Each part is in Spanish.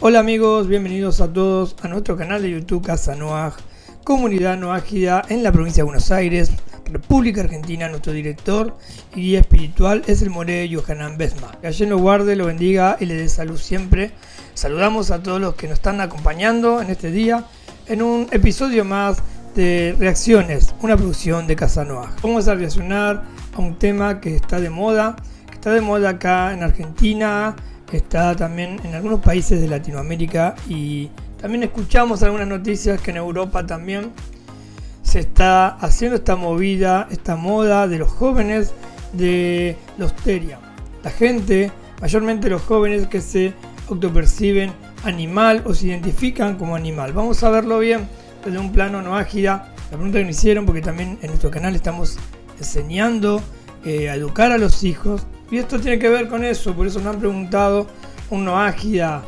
Hola amigos, bienvenidos a todos a nuestro canal de YouTube Casa Noaj, comunidad noágida en la provincia de Buenos Aires, República Argentina. Nuestro director y guía espiritual es el Moré Yohanan Besma. Que Allí lo guarde, lo bendiga y le dé salud siempre. Saludamos a todos los que nos están acompañando en este día, en un episodio más de Reacciones, una producción de Casa Noaj. Vamos a reaccionar a un tema que está de moda acá en Argentina. Está también en algunos países de Latinoamérica y también escuchamos algunas noticias que en Europa también se está haciendo esta movida, esta moda de los jóvenes de los Terian. La gente, mayormente los jóvenes que se autoperciben animal o se identifican como animal. Vamos a verlo bien desde un plano noágida. La pregunta que me hicieron, porque también en nuestro canal estamos enseñando a educar a los hijos. Y esto tiene que ver con eso, por eso me han preguntado, ¿un noágida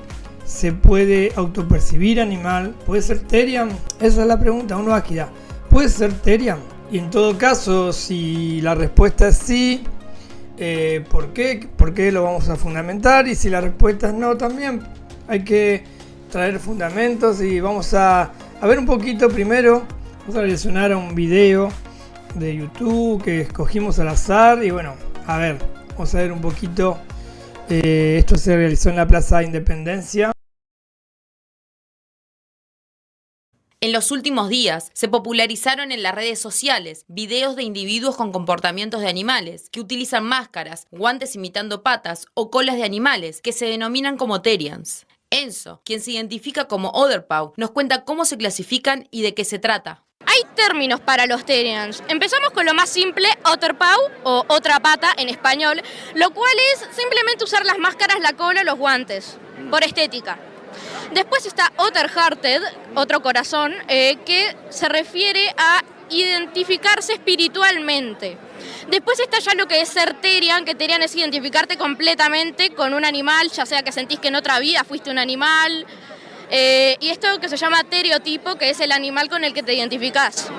se puede autopercibir animal? ¿Puede ser Terian? Esa es la pregunta, ¿un noágida puede ser Terian? Y en todo caso, si la respuesta es sí, ¿por qué? ¿Por qué lo vamos a fundamentar? Y si la respuesta es no, también hay que traer fundamentos y vamos a ver un poquito primero. Vamos a reaccionar a un video de YouTube que escogimos al azar y bueno, a ver. Vamos a ver un poquito, esto se realizó en la Plaza Independencia. En los últimos días se popularizaron en las redes sociales videos de individuos con comportamientos de animales, que utilizan máscaras, guantes imitando patas o colas de animales, que se denominan como Terians. Enzo, quien se identifica como Otherpaw, nos cuenta cómo se clasifican y de qué se trata. Hay términos para los Terians. Empezamos con lo más simple, Otherpaw o otra pata en español, lo cual es simplemente usar las máscaras, la cola, los guantes, por estética. Después está Otherhearted, otro corazón, que se refiere a identificarse espiritualmente. Después está ya lo que es ser Terian, que Terian es identificarte completamente con un animal, ya sea que sentís que en otra vida fuiste un animal. Y esto que se llama teriotipo, que es el animal con el que te identificás.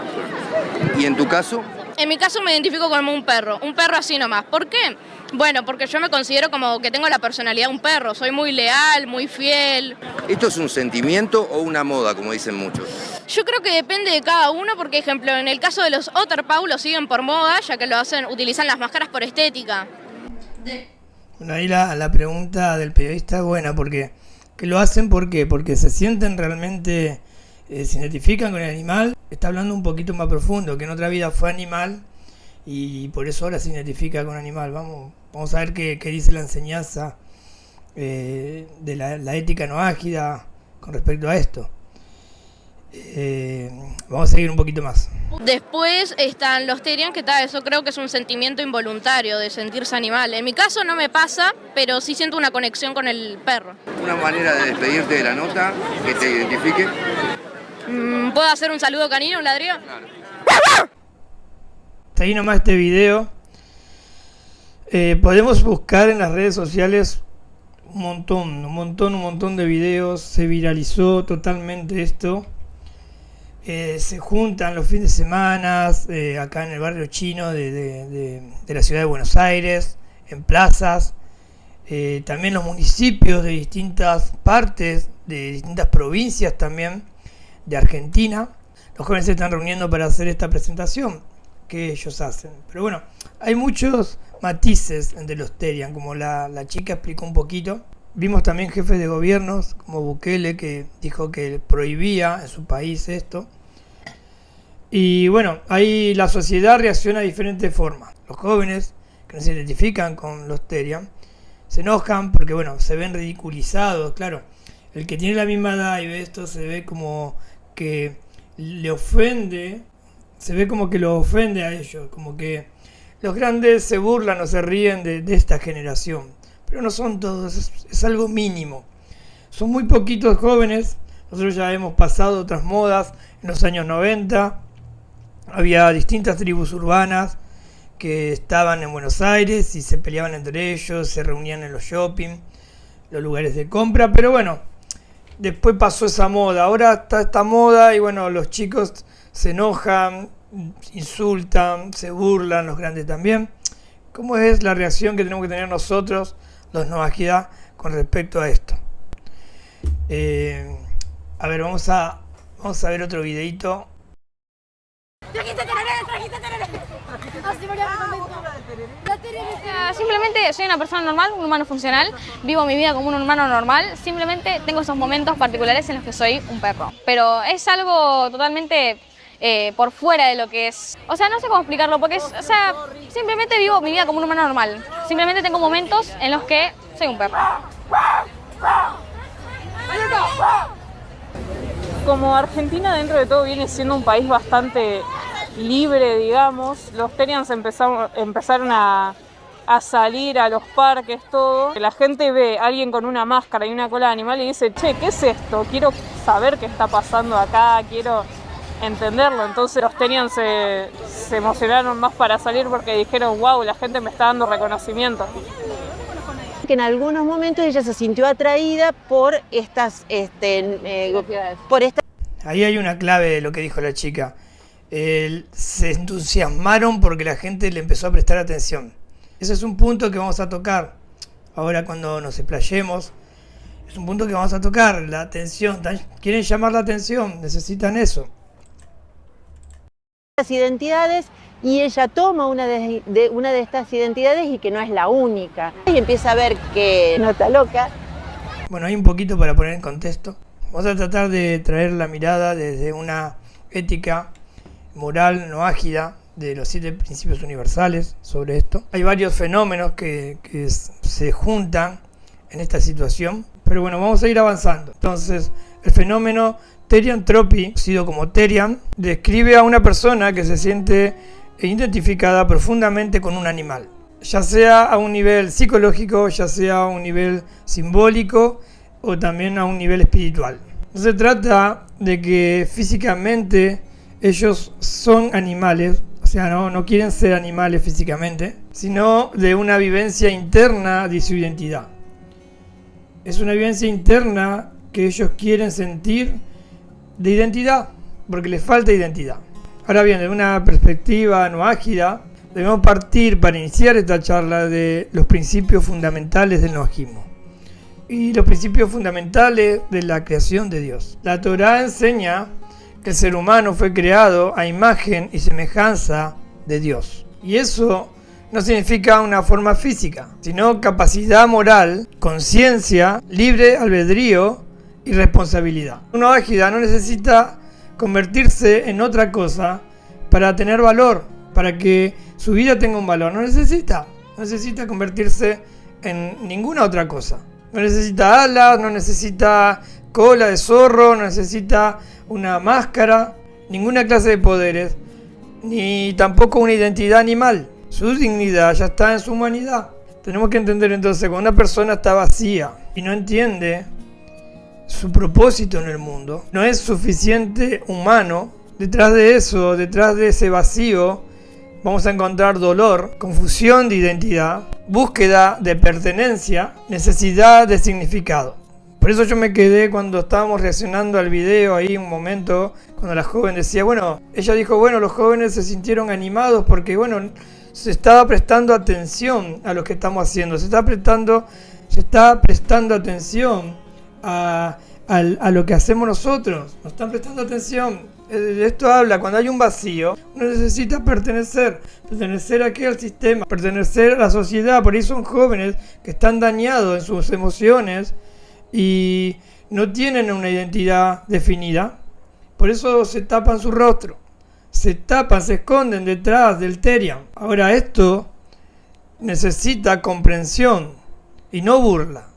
¿Y en tu caso? En mi caso me identifico como un perro así nomás. ¿Por qué? Bueno, porque yo me considero como que tengo la personalidad de un perro, soy muy leal, muy fiel. ¿Esto es un sentimiento o una moda, como dicen muchos? Yo creo que depende de cada uno, porque, ejemplo, en el caso de los Otherpaw lo siguen por moda, ya que utilizan las máscaras por estética. Bueno, ahí la pregunta del periodista es buena, porque que lo hacen ¿por qué? Porque se sienten realmente, se identifican con el animal. Está hablando un poquito más profundo, que en otra vida fue animal y por eso ahora se identifica con animal. Vamos a ver qué dice la enseñanza de la ética noágida con respecto a esto. Vamos a seguir un poquito más. Después están los Terian, que eso creo que es un sentimiento involuntario de sentirse animal. En mi caso no me pasa, pero sí siento una conexión con el perro. ¿Una manera de despedirte de la nota que te identifique? ¿Puedo hacer un saludo canino, un ladrido? Claro. Hasta ahí nomás este video. Podemos buscar en las redes sociales un montón de videos. Se viralizó totalmente esto. Se juntan los fines de semana acá en el barrio chino de la ciudad de Buenos Aires, en plazas, también los municipios de distintas partes, de distintas provincias también de Argentina. Los jóvenes se están reuniendo para hacer esta presentación que ellos hacen. Pero bueno, hay muchos matices entre los Terian, como la chica explicó un poquito. Vimos también jefes de gobiernos como Bukele, que dijo que prohibía en su país esto. Y bueno, ahí la sociedad reacciona de diferentes formas. Los jóvenes que no se identifican con los Terian se enojan porque bueno, se ven ridiculizados. Claro, el que tiene la misma edad y ve esto se ve como que le ofende, se ve como que lo ofende a ellos, como que los grandes se burlan o se ríen de esta generación. Pero no son todos, es algo mínimo. Son muy poquitos jóvenes. Nosotros ya hemos pasado otras modas. En los años 90 había distintas tribus urbanas que estaban en Buenos Aires y se peleaban entre ellos, se reunían en los shopping, los lugares de compra. Pero bueno, después pasó esa moda. Ahora está esta moda y bueno, los chicos se enojan, insultan, se burlan, los grandes también. ¿Cómo es la reacción que tenemos que tener nosotros, los noágida, con respecto a esto? A ver, vamos a ver otro videito. Simplemente soy una persona normal, un humano funcional, vivo mi vida como un humano normal, simplemente tengo esos momentos particulares en los que soy un perro. Pero es algo totalmente por fuera de lo que es. O sea, no sé cómo explicarlo, porque simplemente vivo mi vida como un humano normal. Simplemente tengo momentos en los que soy un perro. Como Argentina dentro de todo viene siendo un país bastante libre, digamos, los Terians empezaron a salir a los parques, todo. La gente ve a alguien con una máscara y una cola de animal y dice, che, ¿qué es esto? Quiero saber qué está pasando acá, quiero entenderlo. Entonces los Terians se emocionaron más para salir porque dijeron, wow, la gente me está dando reconocimiento. Que en algunos momentos ella se sintió atraída por estas Ahí hay una clave de lo que dijo la chica. Se entusiasmaron porque la gente le empezó a prestar atención. Ese es un punto que vamos a tocar ahora cuando nos explayemos. Es un punto que vamos a tocar, la atención. Quieren llamar la atención, necesitan eso. Las identidades, y ella toma una de estas identidades y que no es la única. Y empieza a ver que no está loca. Bueno, hay un poquito para poner en contexto. Vamos a tratar de traer la mirada desde una ética moral no ágida de los 7 principios universales sobre esto. Hay varios fenómenos que se juntan en esta situación, pero bueno, vamos a ir avanzando. Entonces, el fenómeno Therianthropy, conocido como Therian, describe a una persona que se siente identificada profundamente con un animal, ya sea a un nivel psicológico, ya sea a un nivel simbólico o también a un nivel espiritual. No se trata de que físicamente ellos son animales, o sea, no quieren ser animales físicamente, sino de una vivencia interna de su identidad. Es una vivencia interna que ellos quieren sentir de identidad, porque les falta identidad. Ahora bien, de una perspectiva no ágida, debemos partir para iniciar esta charla de los principios fundamentales del noajismo y los principios fundamentales de la creación de Dios. La Torá enseña que el ser humano fue creado a imagen y semejanza de Dios. Y eso no significa una forma física, sino capacidad moral, conciencia, libre albedrío y responsabilidad. Una ágida no necesita convertirse en otra cosa para tener valor, para que su vida tenga un valor. No necesita convertirse en ninguna otra cosa. No necesita alas, no necesita cola de zorro, no necesita una máscara, ninguna clase de poderes, ni tampoco una identidad animal. Su dignidad ya está en su humanidad. Tenemos que entender entonces que cuando una persona está vacía y no entiende su propósito en el mundo, no es suficiente humano, detrás de eso, detrás de ese vacío, vamos a encontrar dolor, confusión de identidad, búsqueda de pertenencia, necesidad de significado. Por eso yo me quedé cuando estábamos reaccionando al video ahí un momento, cuando la joven decía, ella dijo, los jóvenes se sintieron animados porque, se estaba prestando atención a lo que estamos haciendo, se está prestando atención a lo que hacemos nosotros, nos están prestando atención. De esto habla, cuando hay un vacío, uno necesita pertenecer a aquel sistema, pertenecer a la sociedad. Por ahí son jóvenes que están dañados en sus emociones y no tienen una identidad definida, por eso se tapan su rostro, se esconden detrás del Therian. Ahora esto necesita comprensión y no burla.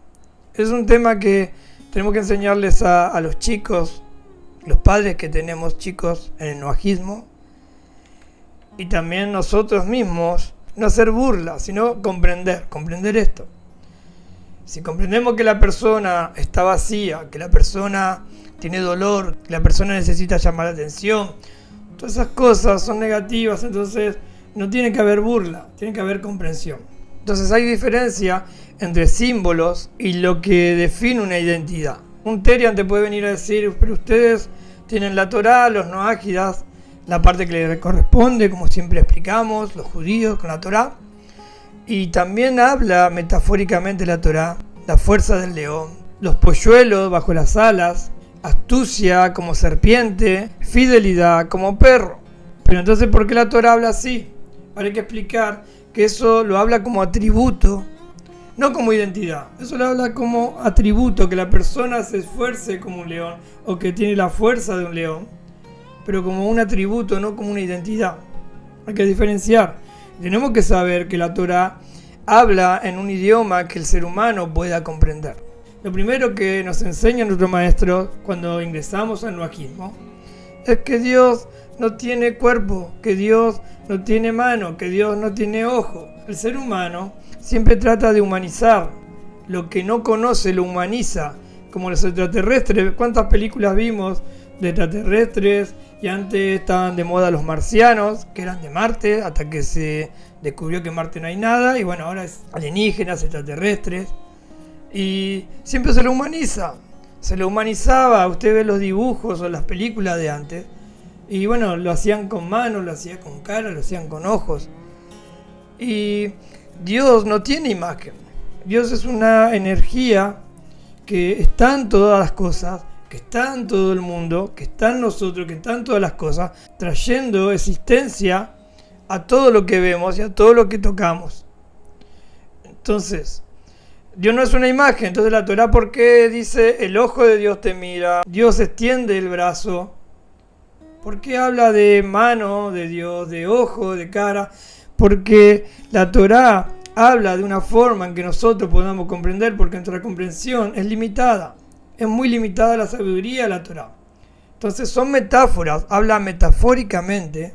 Es un tema que tenemos que enseñarles a los chicos, los padres que tenemos chicos en el noajismo, y también nosotros mismos, no hacer burla, sino comprender esto. Si comprendemos que la persona está vacía, que la persona tiene dolor, que la persona necesita llamar la atención, todas esas cosas son negativas, entonces no tiene que haber burla, tiene que haber comprensión. Entonces hay diferencia entre símbolos y lo que define una identidad. Un Therian te puede venir a decir, pero ustedes tienen la Torá, los no ágidas, la parte que les corresponde, como siempre explicamos, los judíos con la Torá. Y también habla metafóricamente la Torá, la fuerza del león, los polluelos bajo las alas, astucia como serpiente, fidelidad como perro. Pero entonces, ¿por qué la Torá habla así? Ahora hay que explicar que eso lo habla como atributo, no como identidad. Eso lo habla como atributo, que la persona se esfuerce como un león o que tiene la fuerza de un león, pero como un atributo, no como una identidad. Hay que diferenciar. Tenemos que saber que la Torá habla en un idioma que el ser humano pueda comprender. Lo primero que nos enseña nuestro maestro cuando ingresamos al nuajismo es que Dios no tiene cuerpo, que Dios no tiene mano, que Dios no tiene ojo. El ser humano siempre trata de humanizar. Lo que no conoce lo humaniza, como los extraterrestres. ¿Cuántas películas vimos de extraterrestres? Y antes estaban de moda los marcianos, que eran de Marte, hasta que se descubrió que en Marte no hay nada. Y bueno, ahora es alienígenas, extraterrestres. Y siempre se lo humaniza. Se lo humanizaba. Usted ve los dibujos o las películas de antes. Y bueno, lo hacían con manos, lo hacían con cara, lo hacían con ojos. Y Dios no tiene imagen. Dios es una energía que está en todas las cosas, que está en todo el mundo, que está en nosotros, que está en todas las cosas, trayendo existencia a todo lo que vemos y a todo lo que tocamos. Entonces, Dios no es una imagen. Entonces la Torá, ¿por qué dice el ojo de Dios te mira? Dios extiende el brazo. ¿Por qué habla de mano de Dios, de ojo, de cara? Porque la Torá habla de una forma en que nosotros podamos comprender, porque nuestra comprensión es limitada. Es muy limitada la sabiduría de la Torá. Entonces son metáforas, habla metafóricamente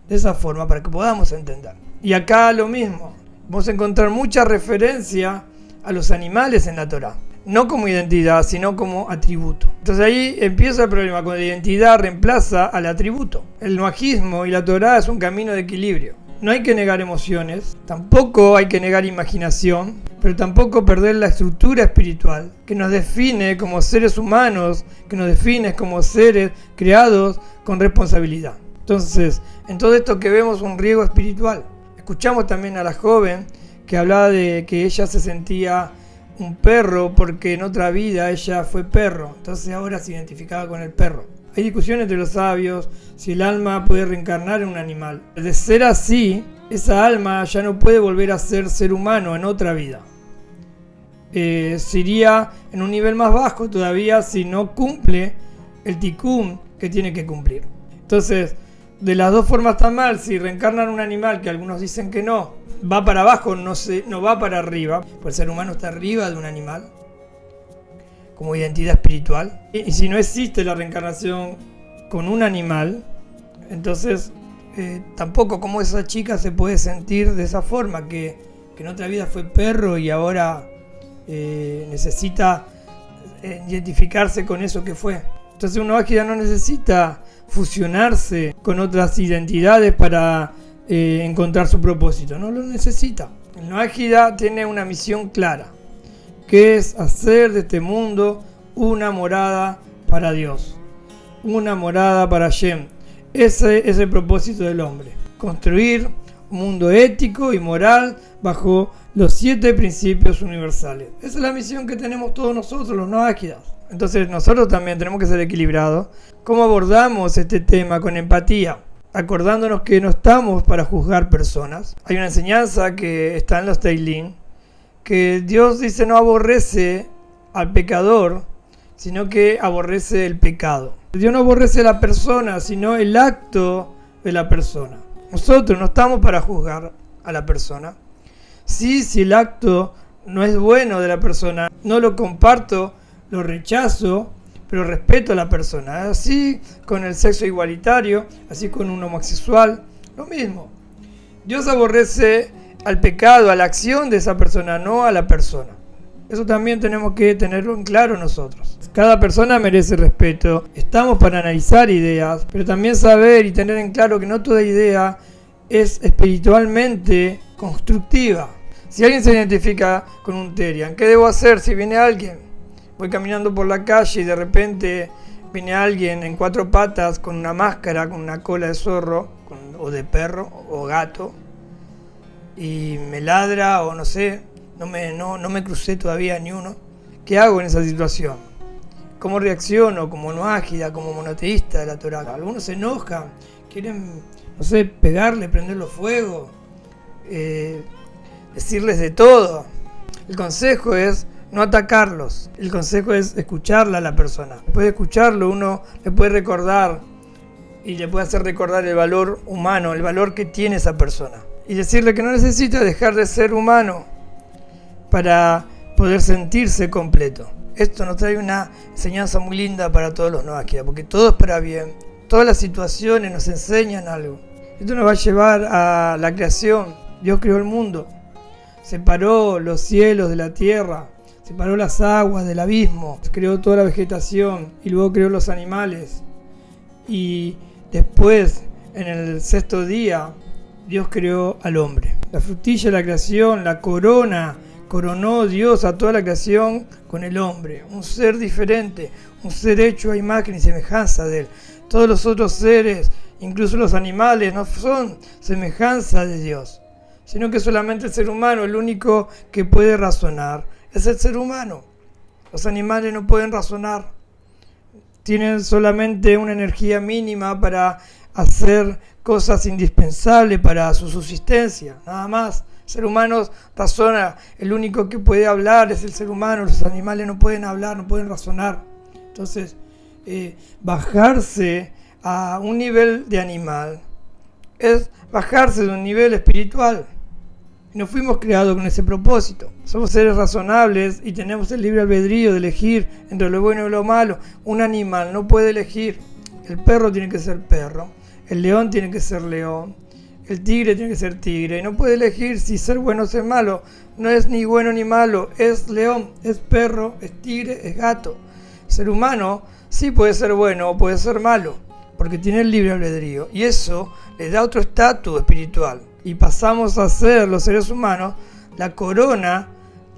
de esa forma para que podamos entender. Y acá lo mismo. Vamos a encontrar mucha referencia a los animales en la Torá. No como identidad, sino como atributo. Entonces ahí empieza el problema, cuando la identidad reemplaza al atributo. El nuajismo y la Torá es un camino de equilibrio. No hay que negar emociones, tampoco hay que negar imaginación, pero tampoco perder la estructura espiritual que nos define como seres humanos, que nos define como seres creados con responsabilidad. Entonces, en todo esto que vemos un riego espiritual. Escuchamos también a la joven que hablaba de que ella se sentía un perro porque en otra vida ella fue perro, entonces ahora se identificaba con el perro. Hay discusiones entre los sabios si el alma puede reencarnar en un animal. De ser así, esa alma ya no puede volver a ser humano en otra vida. Se iría en un nivel más bajo todavía si no cumple el tikkun que tiene que cumplir. Entonces, de las dos formas está mal. Si reencarna en un animal, que algunos dicen que no, va para abajo, no va para arriba, pues el ser humano está arriba de un animal como identidad espiritual. Y si no existe la reencarnación con un animal, entonces tampoco como esa chica se puede sentir de esa forma, que en otra vida fue perro y ahora necesita identificarse con eso que fue. Entonces una ágida no necesita fusionarse con otras identidades para encontrar su propósito, no lo necesita. El no ágida tiene una misión clara, que es hacer de este mundo una morada para Dios, una morada para Hashem. Ese es el propósito del hombre, construir un mundo ético y moral bajo los 7 principios universales. Esa es la misión que tenemos todos nosotros, los no ágidas. Entonces nosotros también tenemos que ser equilibrados. ¿Cómo abordamos este tema? Con empatía, acordándonos que no estamos para juzgar personas. Hay una enseñanza que está en los Teilín, que Dios dice no aborrece al pecador, sino que aborrece el pecado. Dios no aborrece a la persona, sino el acto de la persona. Nosotros no estamos para juzgar a la persona. Sí, si el acto no es bueno de la persona, no lo comparto, lo rechazo, pero respeto a la persona. Así con el sexo igualitario, así con un homosexual, lo mismo. Dios aborrece al pecado, a la acción de esa persona, no a la persona. Eso también tenemos que tenerlo en claro nosotros. Cada persona merece respeto. Estamos para analizar ideas, pero también saber y tener en claro que no toda idea es espiritualmente constructiva. Si alguien se identifica con un Terian, ¿qué debo hacer si viene alguien? Voy caminando por la calle y de repente viene alguien en 4 patas con una máscara, con una cola de zorro o de perro o gato y me ladra o no sé, no me crucé todavía ni uno. ¿Qué hago en esa situación? ¿Cómo reacciono como noágida, como monoteísta de la Torá? Algunos se enojan, quieren, no sé, pegarle, prenderlo fuego, decirles de todo. El consejo es no atacarlos. El consejo es escucharla a la persona. Después de escucharlo, uno le puede recordar y le puede hacer recordar el valor humano, el valor que tiene esa persona. Y decirle que no necesita dejar de ser humano para poder sentirse completo. Esto nos trae una enseñanza muy linda para todos los noáquidas, porque todo es para bien. Todas las situaciones nos enseñan algo. Esto nos va a llevar a la creación. Dios creó el mundo, separó los cielos de la tierra, separó las aguas del abismo, creó toda la vegetación y luego creó los animales. Y después, en el sexto día, Dios creó al hombre. La frutilla de la creación, la corona, coronó Dios a toda la creación con el hombre, un ser diferente, un ser hecho a imagen y semejanza de él. Todos los otros seres, incluso los animales, no son semejanza de Dios, sino que solamente el ser humano, el único que puede razonar, es el ser humano. Los animales no pueden razonar, tienen solamente una energía mínima para hacer cosas indispensables para su subsistencia, nada más. El ser humano razona, el único que puede hablar es el ser humano, los animales no pueden hablar, no pueden razonar. Entonces, bajarse a un nivel de animal es bajarse de un nivel espiritual. Y no fuimos creados con ese propósito. Somos seres razonables y tenemos el libre albedrío de elegir entre lo bueno y lo malo. Un animal no puede elegir. El perro tiene que ser perro, el león tiene que ser león, el tigre tiene que ser tigre, y no puede elegir si ser bueno o ser malo. No es ni bueno ni malo, es león, es perro, es tigre, es gato. El ser humano sí puede ser bueno o puede ser malo, porque tiene el libre albedrío, y eso le da otro estatus espiritual. Y pasamos a ser, los seres humanos, la corona,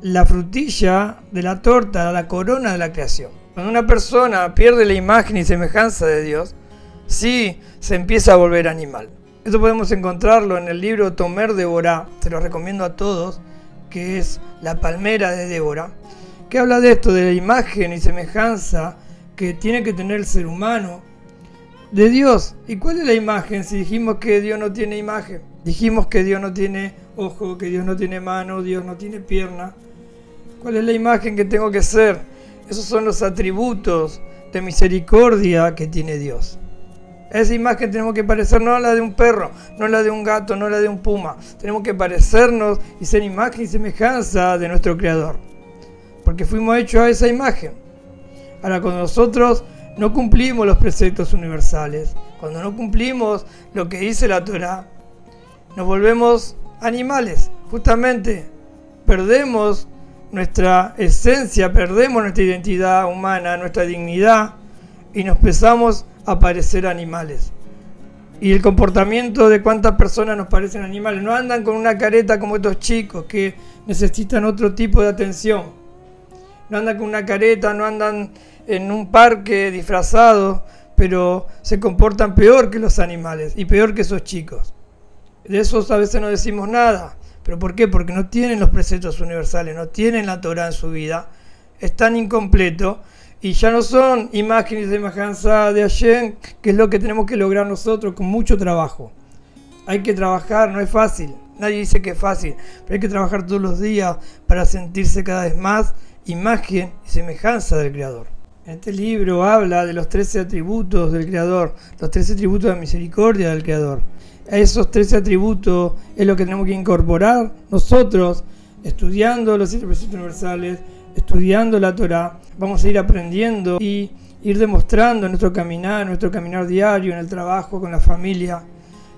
la frutilla de la torta, la corona de la creación. Cuando una persona pierde la imagen y semejanza de Dios, sí se empieza a volver animal. Esto podemos encontrarlo en el libro Tomer Deborah, se lo recomiendo a todos, que es la palmera de Débora, que habla de esto, de la imagen y semejanza que tiene que tener el ser humano de Dios. ¿Y cuál es la imagen si dijimos que Dios no tiene imagen? Dijimos que Dios no tiene ojo, que Dios no tiene mano, Dios no tiene pierna. ¿Cuál es la imagen que tengo que ser? Esos son los atributos de misericordia que tiene Dios. Esa imagen tenemos que parecer no a la de un perro, no a la de un gato, no a la de un puma. Tenemos que parecernos y ser imagen y semejanza de nuestro Creador, porque fuimos hechos a esa imagen. Ahora, cuando nosotros no cumplimos los preceptos universales, cuando no cumplimos lo que dice la Torá, nos volvemos animales. Justamente perdemos nuestra esencia, perdemos nuestra identidad humana, nuestra dignidad, y nos empezamos a parecer animales. Y el comportamiento de cuántas personas nos parecen animales, no andan con una careta como estos chicos que necesitan otro tipo de atención, no andan con una careta, no andan en un parque disfrazados, pero se comportan peor que los animales y peor que esos chicos. De esos a veces no decimos nada. ¿Pero por qué? Porque no tienen los preceptos universales, no tienen la Torá en su vida, están incompletos y ya no son imágenes y semejanza de Hashem, que es lo que tenemos que lograr nosotros con mucho trabajo. Hay que trabajar, no es fácil, nadie dice que es fácil, pero hay que trabajar todos los días para sentirse cada vez más imagen y semejanza del Creador. En este libro habla de los 13 atributos del Creador, los 13 atributos de misericordia del Creador. A esos 13 atributos es lo que tenemos que incorporar nosotros, estudiando los 7 preceptos universales, estudiando la Torá. Vamos a ir aprendiendo y ir demostrando en nuestro caminar diario, en el trabajo, con la familia,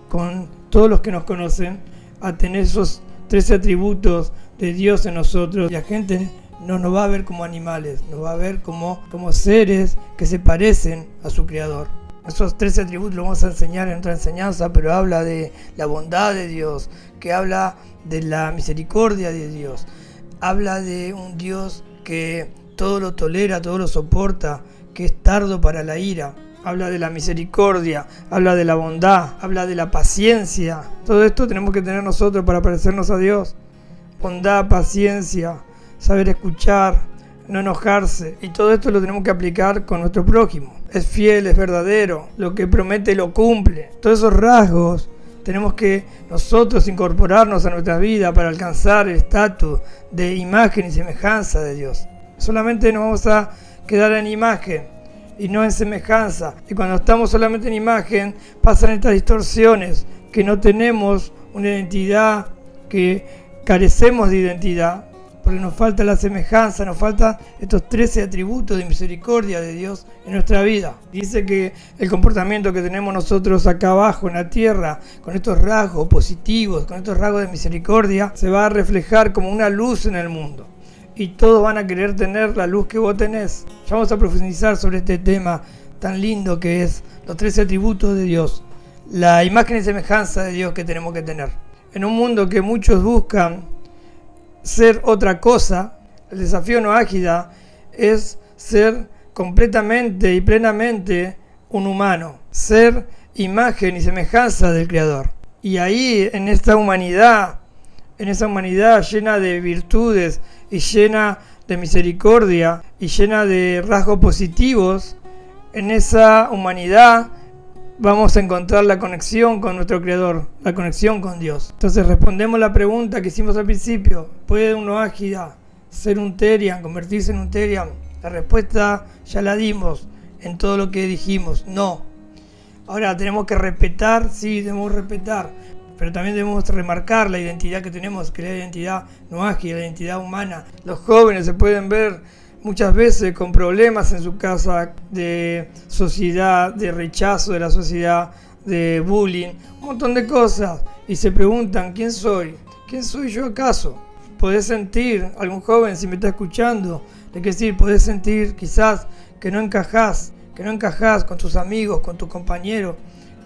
con todos los que nos conocen, a tener esos 13 atributos de Dios en nosotros. Y la gente no nos va a ver como animales, nos va a ver como seres que se parecen a su Creador. Esos 13 atributos los vamos a enseñar en otra enseñanza, pero habla de la bondad de Dios, que habla de la misericordia de Dios, habla de un Dios que todo lo tolera, todo lo soporta, que es tardo para la ira, habla de la misericordia, habla de la bondad, habla de la paciencia. Todo esto tenemos que tener nosotros para parecernos a Dios. Bondad, paciencia, saber escuchar, no enojarse. Y todo esto lo tenemos que aplicar con nuestro prójimo. Es fiel, es verdadero, lo que promete lo cumple. Todos esos rasgos tenemos que nosotros incorporarnos a nuestra vida para alcanzar el estatus de imagen y semejanza de Dios. Solamente nos vamos a quedar en imagen y no en semejanza. Y cuando estamos solamente en imagen, pasan estas distorsiones, que no tenemos una identidad, que carecemos de identidad, porque nos falta la semejanza, nos faltan estos 13 atributos de misericordia de Dios en nuestra vida. Dice que el comportamiento que tenemos nosotros acá abajo en la tierra, con estos rasgos positivos, con estos rasgos de misericordia, se va a reflejar como una luz en el mundo. Y todos van a querer tener la luz que vos tenés. Ya vamos a profundizar sobre este tema tan lindo que es los 13 atributos de Dios, la imagen y semejanza de Dios que tenemos que tener. En un mundo que muchos buscan ser otra cosa, el desafío Noágida es ser completamente y plenamente un humano, ser imagen y semejanza del Creador. Y ahí, en esa humanidad llena de virtudes y llena de misericordia y llena de rasgos positivos, en esa humanidad vamos a encontrar la conexión con nuestro Creador, la conexión con Dios. Entonces respondemos la pregunta que hicimos al principio: ¿puede un Noágida ser un Terian, convertirse en un Terian? La respuesta ya la dimos en todo lo que dijimos: no. Ahora tenemos que respetar, sí, debemos respetar, pero también debemos remarcar la identidad que tenemos, que es la identidad Noágida, la identidad humana. Los jóvenes se pueden ver muchas veces con problemas en su casa de sociedad, de rechazo de la sociedad, de bullying, un montón de cosas, y se preguntan: ¿quién soy? ¿Quién soy yo acaso? Podés sentir, algún joven si me está escuchando, de que decir, podés sentir quizás que no encajás con tus amigos, con tus compañeros,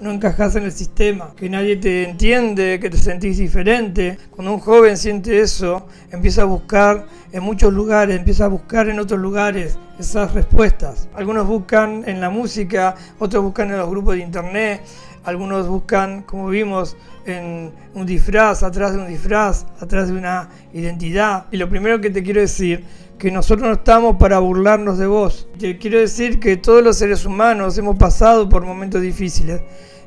no encajás en el sistema, que nadie te entiende, que te sentís diferente. Cuando un joven siente eso, empieza a buscar en muchos lugares, empieza a buscar en otros lugares esas respuestas. Algunos buscan en la música, otros buscan en los grupos de internet, algunos buscan, como vimos, en un disfraz, atrás de un disfraz, atrás de una identidad. Y lo primero que te quiero decir, que nosotros no estamos para burlarnos de vos. Te quiero decir que todos los seres humanos hemos pasado por momentos difíciles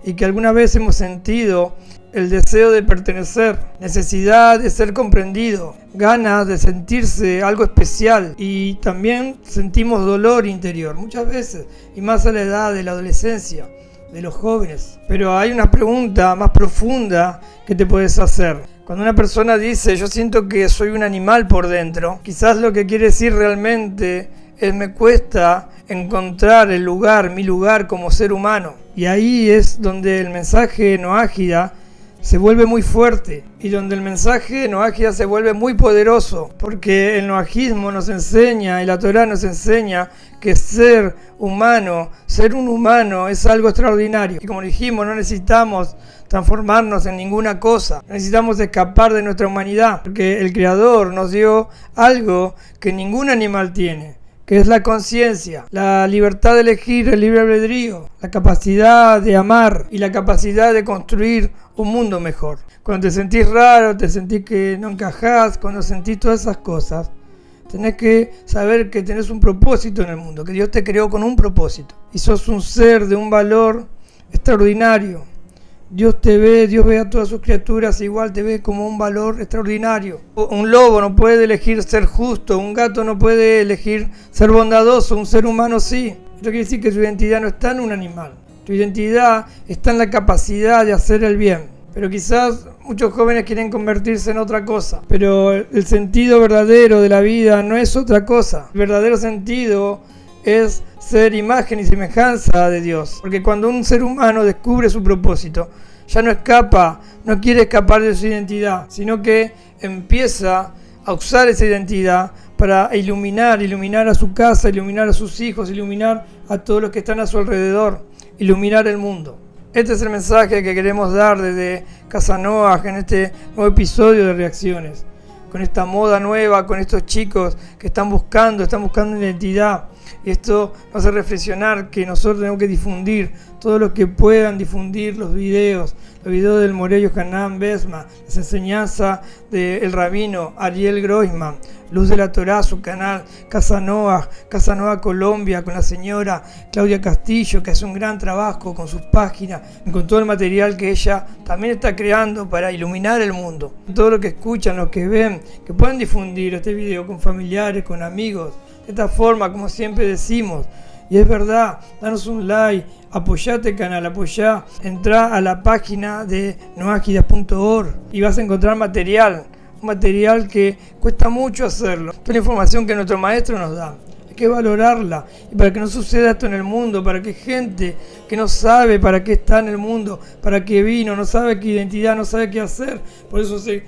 y que alguna vez hemos sentido el deseo de pertenecer, necesidad de ser comprendido, ganas de sentirse algo especial, y también sentimos dolor interior muchas veces, y más a la edad de la adolescencia, de los jóvenes. Pero hay una pregunta más profunda que te puedes hacer. Cuando una persona dice: yo siento que soy un animal por dentro, quizás lo que quiere decir realmente es: me cuesta encontrar mi lugar como ser humano. Y ahí es donde el mensaje Noágida se vuelve muy fuerte, y donde el mensaje Noágida se vuelve muy poderoso, porque el noajismo nos enseña, y la Torá nos enseña, que ser humano, ser un humano es algo extraordinario. Y como dijimos, no necesitamos transformarnos en ninguna cosa, necesitamos escapar de nuestra humanidad, porque el Creador nos dio algo que ningún animal tiene, que es la conciencia, la libertad de elegir, el libre albedrío, la capacidad de amar y la capacidad de construir un mundo mejor. Cuando te sentís raro, te sentís que no encajás, cuando sentís todas esas cosas, tenés que saber que tenés un propósito en el mundo, que Dios te creó con un propósito. Y sos un ser de un valor extraordinario. Dios te ve, Dios ve a todas sus criaturas, igual te ve como un valor extraordinario. Un lobo no puede elegir ser justo, un gato no puede elegir ser bondadoso, un ser humano sí. Esto quiere decir que tu identidad no está en un animal. Tu identidad está en la capacidad de hacer el bien. Pero quizás muchos jóvenes quieren convertirse en otra cosa. Pero el sentido verdadero de la vida no es otra cosa. El verdadero sentido es ser imagen y semejanza de Dios. Porque cuando un ser humano descubre su propósito, ya no quiere escapar de su identidad, sino que empieza a usar esa identidad para iluminar a su casa, iluminar a sus hijos, iluminar a todos los que están a su alrededor, iluminar el mundo. Este es el mensaje que queremos dar desde Casa Noaj en este nuevo episodio de Reacciones. Con esta moda nueva, con estos chicos que están buscando identidad, Y esto nos hace reflexionar que nosotros tenemos que difundir, todos los que puedan difundir los videos del Moré Yohanan Besma, las enseñanzas del rabino Ariel Groisman, Luz de la Torá, su canal, Casa Noah Colombia, con la señora Claudia Castillo, que hace un gran trabajo con sus páginas, con todo el material que ella también está creando para iluminar el mundo. Todo lo que escuchan, lo que ven, que puedan difundir este video con familiares, con amigos, de esta forma, como siempre decimos. Y es verdad, danos un like, apoyate el canal, apoyá, entrá a la página de noagidas.org y vas a encontrar material, un material que cuesta mucho hacerlo. Toda la información que nuestro maestro nos da, hay que valorarla. Y para que no suceda esto en el mundo, para que gente que no sabe para qué está en el mundo, para qué vino, no sabe qué identidad, no sabe qué hacer, por eso se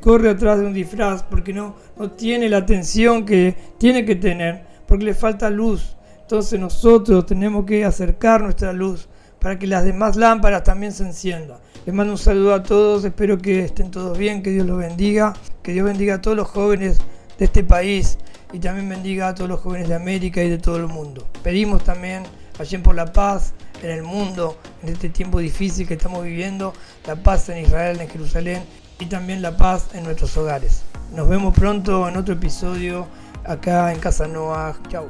corre atrás de un disfraz, porque no tiene la atención que tiene que tener, porque le falta luz. Entonces nosotros tenemos que acercar nuestra luz para que las demás lámparas también se enciendan. Les mando un saludo a todos, espero que estén todos bien, que Dios los bendiga, que Dios bendiga a todos los jóvenes de este país y también bendiga a todos los jóvenes de América y de todo el mundo. Pedimos también allí por la paz en el mundo, en este tiempo difícil que estamos viviendo, la paz en Israel, en Jerusalén y también la paz en nuestros hogares. Nos vemos pronto en otro episodio acá en Casa Noah. Chau.